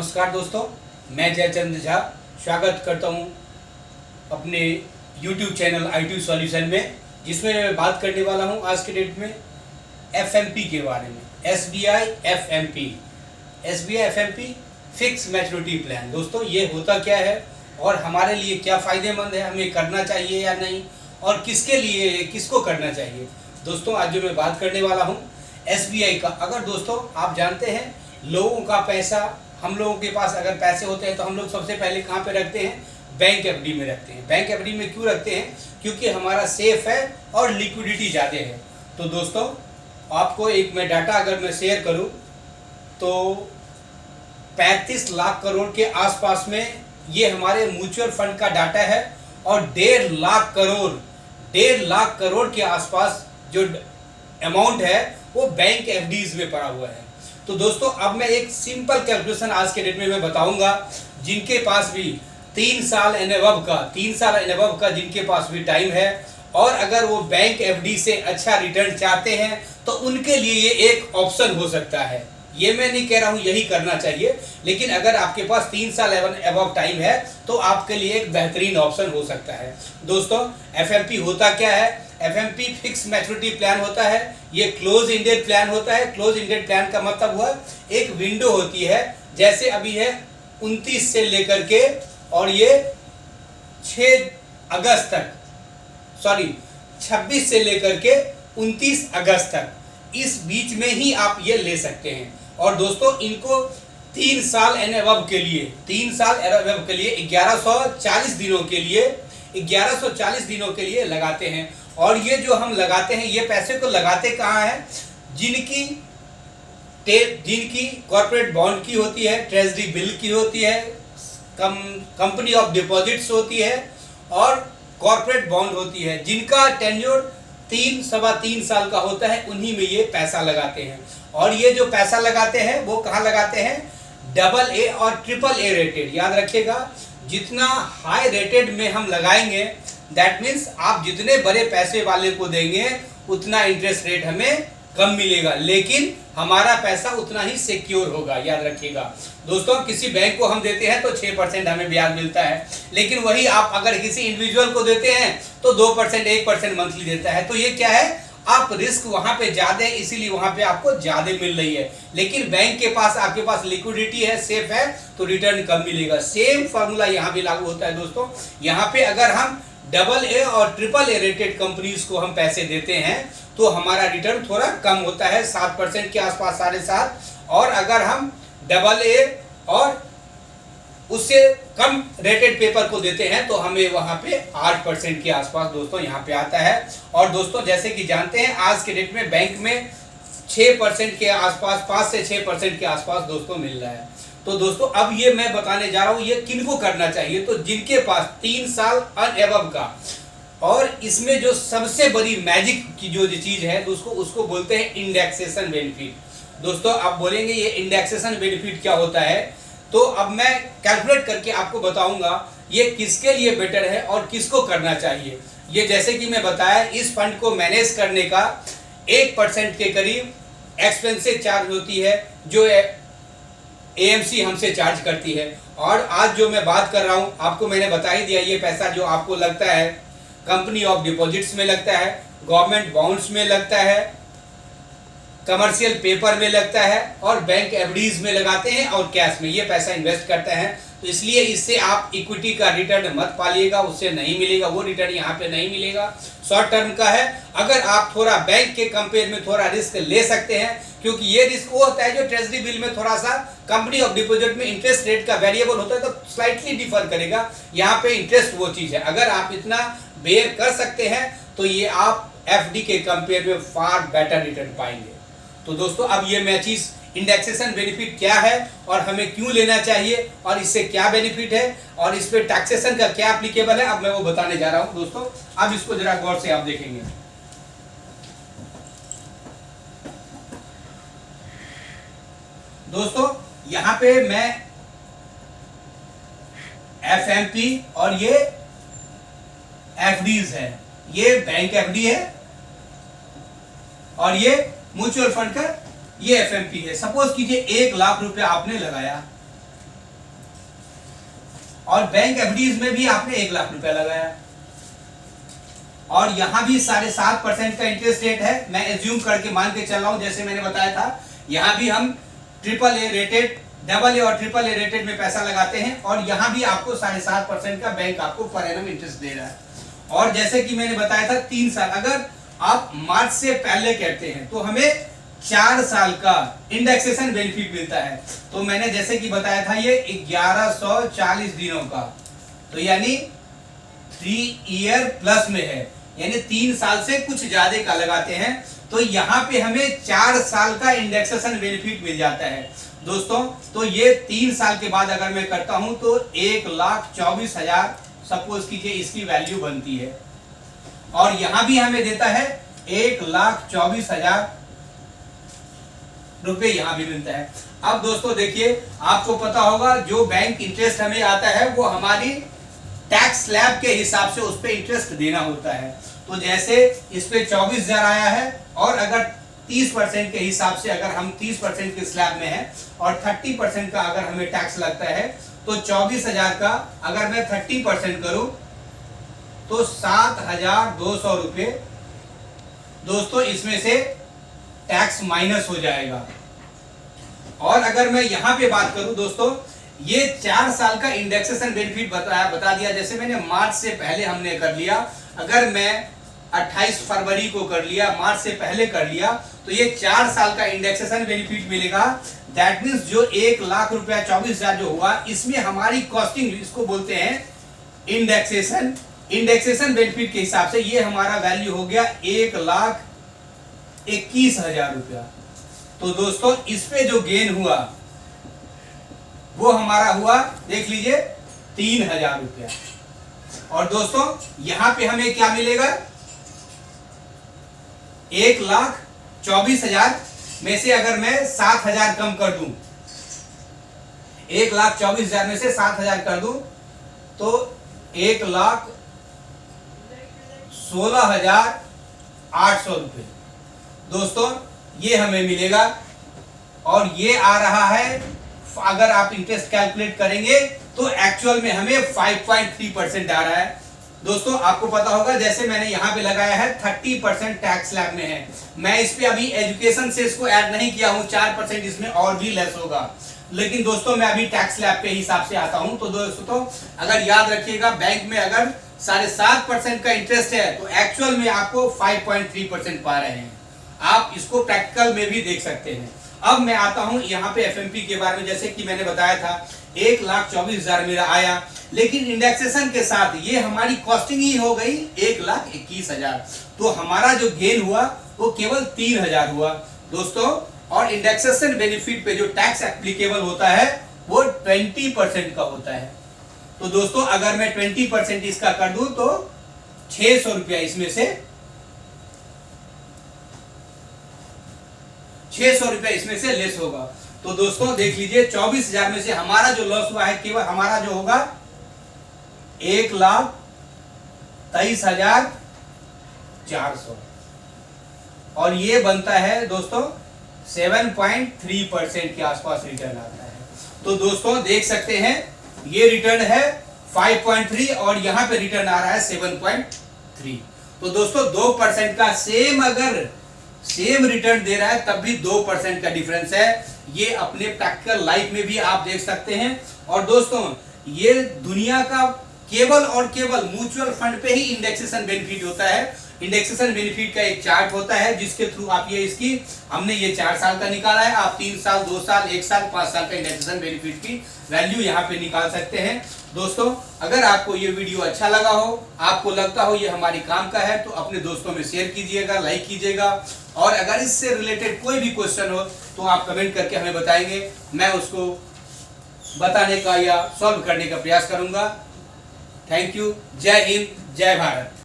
नमस्कार दोस्तों, मैं जयचंद्र झा स्वागत करता हूं अपने YouTube चैनल IT सॉल्यूशन में, जिसमें मैं बात करने वाला हूं आज के डेट में FMP के बारे में। SBI FMP fix maturity plan. दोस्तों, ये होता क्या है और हमारे लिए क्या फ़ायदेमंद है, हमें करना चाहिए या नहीं, और किसके लिए, किसको करना चाहिए। दोस्तों, आज जो मैं बात करने वाला हूँ SBI का। अगर दोस्तों आप जानते हैं, लोगों का पैसा, हम लोगों के पास अगर पैसे होते हैं तो हम लोग सबसे पहले कहाँ पे रखते हैं? बैंक FD में रखते हैं। बैंक FD में क्यों रखते हैं? क्योंकि हमारा सेफ है और लिक्विडिटी ज़्यादा है। तो दोस्तों, आपको एक मैं डाटा अगर मैं शेयर करूं तो 35 लाख करोड़ के आसपास में ये हमारे म्यूचुअल फंड का डाटा है, और 1.5 लाख करोड़ के आसपास जो अमाउंट है वो बैंक FDs में पड़ा हुआ है। तो दोस्तों, अब मैं एक सिंपल कैलकुलेशन आज के डेट में मैं बताऊंगा। जिनके पास भी 3 साल एंड अबव का जिनके पास भी टाइम है, और अगर वो बैंक FD से अच्छा रिटर्न चाहते हैं तो उनके लिए ये एक ऑप्शन हो सकता है। ये मैं नहीं कह रहा हूँ यही करना चाहिए, लेकिन अगर आपके पास 3 साल अबव टाइम है तो आपके लिए एक बेहतरीन ऑप्शन हो सकता है। दोस्तों, FMP होता क्या है? FMP फिक्स मैच्योरिटी प्लान होता है। ये क्लोज इंडेड प्लान होता है। क्लोज इंडेड प्लान का मतलब हुआ एक विंडो होती है, जैसे अभी है 29 से लेकर के और ये 26 से लेकर के 29 अगस्त तक, इस बीच में ही आप ये ले सकते हैं। और दोस्तों, इनको 3 साल एंड अबव के लिए 1140 दिनों के लिए लगाते हैं। और ये जो हम लगाते हैं, ये पैसे को लगाते कहाँ हैं? जिनकी कॉर्पोरेट बॉन्ड की होती है, ट्रेजरी बिल की होती है, कंपनी ऑफ डिपॉजिट्स होती है, और कॉर्पोरेट बॉन्ड होती है, जिनका टेन्योर 3-3.25 साल का होता है, उन्हीं में ये पैसा लगाते हैं। और ये जो पैसा लगाते हैं वो कहाँ लगाते हैं? AA और AAA रेटेड। याद रखिएगा, जितना हाई रेटेड में हम लगाएंगे, दैट मीन्स आप जितने बड़े पैसे वाले को देंगे उतना इंटरेस्ट रेट हमें कम मिलेगा, लेकिन हमारा पैसा उतना ही सिक्योर होगा। याद रखिएगा दोस्तों, किसी बैंक को हम देते हैं तो 6% हमें ब्याज मिलता है, लेकिन वही आप अगर किसी इंडिविजुअल को देते हैं तो 2%, 1% मंथली देता है। तो ये क्या है? आप रिस्क वहां पे ज्यादा है, इसीलिए वहां पे आपको ज्यादा मिल रही है, लेकिन बैंक के पास आपके पास लिक्विडिटी है, सेफ है, तो रिटर्न कम मिलेगा। सेम फॉर्मूला यहाँ भी लागू होता है। दोस्तों, यहाँ पे अगर हम AA और AAA रेटेड कंपनीज को हम पैसे देते हैं तो हमारा रिटर्न थोड़ा कम होता है, 7% के आसपास, 7.5%। और अगर हम AA और उससे कम रेटेड पेपर को देते हैं तो हमें वहां पे 8% के आसपास दोस्तों यहाँ पे आता है। और दोस्तों, जैसे कि जानते हैं, आज के डेट में बैंक में 6% के आसपास, 5 से 6% के आसपास दोस्तों मिल रहा है। तो दोस्तों, अब ये मैं बताने जा रहा हूँ ये किनको करना चाहिए। तो जिनके पास 3 साल अबव का, और इसमें जो सबसे बड़ी मैजिक की जो चीज है उसको बोलते हैं इंडेक्सेशन बेनिफिट। दोस्तों, आप बोलेंगे ये इंडेक्सेशन बेनिफिट क्या होता है? तो अब मैं कैलकुलेट करके आपको बताऊंगा ये किसके लिए बेटर है और किसको करना चाहिए। ये जैसे कि मैं बताया, इस फंड को मैनेज करने का 1% के करीब एक्सपेंसिव चार्ज होती है, जो AMC हमसे चार्ज करती है। और आज जो मैं बात कर रहा हूं, आपको मैंने बता ही दिया, ये पैसा जो आपको लगता है कंपनी ऑफ डिपॉजिट्स में लगता है, गवर्नमेंट बॉन्ड्स में लगता है, कमर्शियल पेपर में लगता है, और बैंक FDs में लगाते हैं, और कैश में ये पैसा इन्वेस्ट करते हैं। तो इसलिए इससे आप इक्विटी का रिटर्न मत पालिएगा, उससे नहीं मिलेगा, वो रिटर्न यहाँ पे नहीं मिलेगा। शॉर्ट टर्म का है। अगर आप थोड़ा बैंक के कंपेयर में थोड़ा रिस्क ले सकते हैं, क्योंकि ये रिस्क वो होता है जो ट्रेजरी बिल में थोड़ा सा, कंपनी ऑफ डिपॉजिट में इंटरेस्ट रेट का वेरिएबल होता है तो स्लाइटली डिफर करेगा। यहाँ पे इंटरेस्ट वो चीज है। अगर आप इतना बेयर कर सकते हैं तो ये आप FD के कंपेयर में फार बेटर रिटर्न पाएंगे। तो दोस्तों, अब ये मैं चीज इंडेक्सेशन बेनिफिट क्या है और हमें क्यों लेना चाहिए और इससे क्या बेनिफिट है और इस पे टैक्सेशन का क्या एप्लीकेबल है, अब मैं वो बताने जा रहा हूं। दोस्तों, अब इसको जरा गौर से आप देखेंगे। दोस्तों, यहां पे मैं FMP और ये FDs है, ये बैंक FD है और ये म्यूचुअल फंड का ये FMP है। सपोज कीजिए 1 लाख रुपया आपने लगाया, और बैंक एफडीज में भी आपने 1 लाख रुपया लगाया और यहां भी 7.5% का इंटरेस्ट रेट है। मैं एज्यूम करके मान के चल रहा हूं, जैसे मैंने बताया था यहां भी हम AA रेटेड, AA और AAA रेटेड में पैसा लगाते हैं और यहां भी आपको 7.5% का बैंक आपको पर एनम इंटरेस्ट दे रहा है। और जैसे कि मैंने बताया था 3 साल, अगर आप मार्च से पहले कहते हैं तो हमें 4 साल का इंडेक्सेशन बेनिफिट मिलता है। तो मैंने जैसे कि बताया था ये 1140 दिनों का, तो यानी 3 ईयर प्लस में है, यानी 3 साल से कुछ ज्यादा का लगाते हैं तो यहाँ पे हमें 4 साल का इंडेक्सेशन बेनिफिट मिल जाता है दोस्तों। तो ये 3 साल के बाद अगर मैं करता हूं तो 1,24,000 सपोज कीजिए इसकी वैल्यू बनती है और यहां भी हमें देता है 1,24,000 रुपए यहां भी मिलता है। अब दोस्तों देखिए, आपको पता होगा जो बैंक इंटरेस्ट हमें आता है वो हमारी टैक्स स्लैब के हिसाब से उस पर इंटरेस्ट देना होता है। तो जैसे इस पे 24,000 आया है और अगर 30% के हिसाब से अगर हम 30% के स्लैब में है और 30% का अगर हमें टैक्स लगता है तो 24,000 का अगर मैं 30% करूं तो 7,200 रुपए दोस्तों इसमें से टैक्स माइनस हो जाएगा। और अगर मैं यहां पे बात करूं दोस्तों, ये 4 साल का इंडेक्सेशन बेनिफिट बता दिया, जैसे मैंने मार्च से पहले हमने कर लिया, अगर मैं 28 फरवरी को कर लिया, मार्च से पहले कर लिया तो ये 4 साल का इंडेक्सेशन बेनिफिट मिलेगा। दैट मींस जो 1 लाख रुपया 24,000 जो हुआ इसमें हमारी कॉस्टिंग, इसको बोलते हैं इंडेक्सेशन बेनिफिट के हिसाब से ये हमारा वैल्यू हो गया 1,21,000 रुपया। तो दोस्तों इस पे जो गेन हुआ वो हमारा हुआ, देख लीजिए 3,000 रुपया। और दोस्तों यहां पे हमें क्या मिलेगा, 1,24,000 में से अगर मैं 7,000 कम कर दूं, 1,24,000 में से 7,000 कर दूं तो 1,16,800 रुपए दोस्तों ये हमें मिलेगा। और ये आ रहा है, अगर आप इंटरेस्ट कैलकुलेट करेंगे तो एक्चुअल में हमें 5.3% आ रहा है। दोस्तों आपको पता होगा जैसे मैंने यहां पे लगाया है 30% टैक्स स्लैब में है, मैं इस पे अभी एजुकेशन से इसको ऐड नहीं किया हूं, 4% इसमें और भी लेस होगा, लेकिन दोस्तों मैं अभी टैक्स स्लैब पे हिसाब से आता हूं। तो दोस्तों अगर याद रखिएगा, बैंक में अगर 7.5% का इंटरेस्ट है तो एक्चुअल में आपको 5.3% पा रहे हैं। आप इसको प्रैक्टिकल में भी देख सकते हैं। अब मैं आता हूं यहाँ पे एफएमपी के बारे में, जैसे कि मैंने बताया था 1,24,000 मेरा आया, लेकिन इंडेक्सेशन के साथ ये हमारी कॉस्टिंग ही हो गई 1,21,000, तो हमारा जो गेन हुआ वो केवल 3,000 हुआ दोस्तों। और इंडेक्सेशन बेनिफिट पे जो टैक्स एप्लीकेबल होता है वो 20% का होता है। तो दोस्तों अगर मैं 20% इसका कर दूं तो 600 रुपया इसमें से 600 रुपया इसमें से लेस होगा। तो दोस्तों देख लीजिए 24,000 में से हमारा जो लॉस हुआ है केवल हमारा जो होगा 1,23,400 और ये बनता है दोस्तों 7.3% के आसपास रिटर्न आता है। तो दोस्तों देख सकते हैं ये रिटर्न है 5.3 और यहां पे रिटर्न आ रहा है 7.3। तो दोस्तों 2% का सेम रिटर्न दे रहा है तब भी 2% का डिफरेंस है। ये अपने प्रैक्टिकल लाइफ में भी आप देख सकते हैं। और दोस्तों ये दुनिया का केवल और केवल म्यूचुअल फंड पे ही इंडेक्सेशन बेनिफिट होता है। इंडेक्सेशन बेनिफिट का एक चार्ट होता है जिसके थ्रू आप ये इसकी हमने ये 4 साल का निकाला है, आप 3 साल 2 साल 1 साल 5 साल का इंडेक्सेशन बेनिफिट की वैल्यू यहाँ पे निकाल सकते हैं। दोस्तों अगर आपको ये वीडियो अच्छा लगा हो, आपको लगता हो ये हमारी काम का है, तो अपने दोस्तों में शेयर कीजिएगा, लाइक कीजिएगा। और अगर इससे रिलेटेड कोई भी क्वेश्चन हो तो आप कमेंट करके हमें बताएंगे, मैं उसको बताने का या सॉल्व करने का प्रयास करूंगा। Thank you. जय हिंद, जय भारत।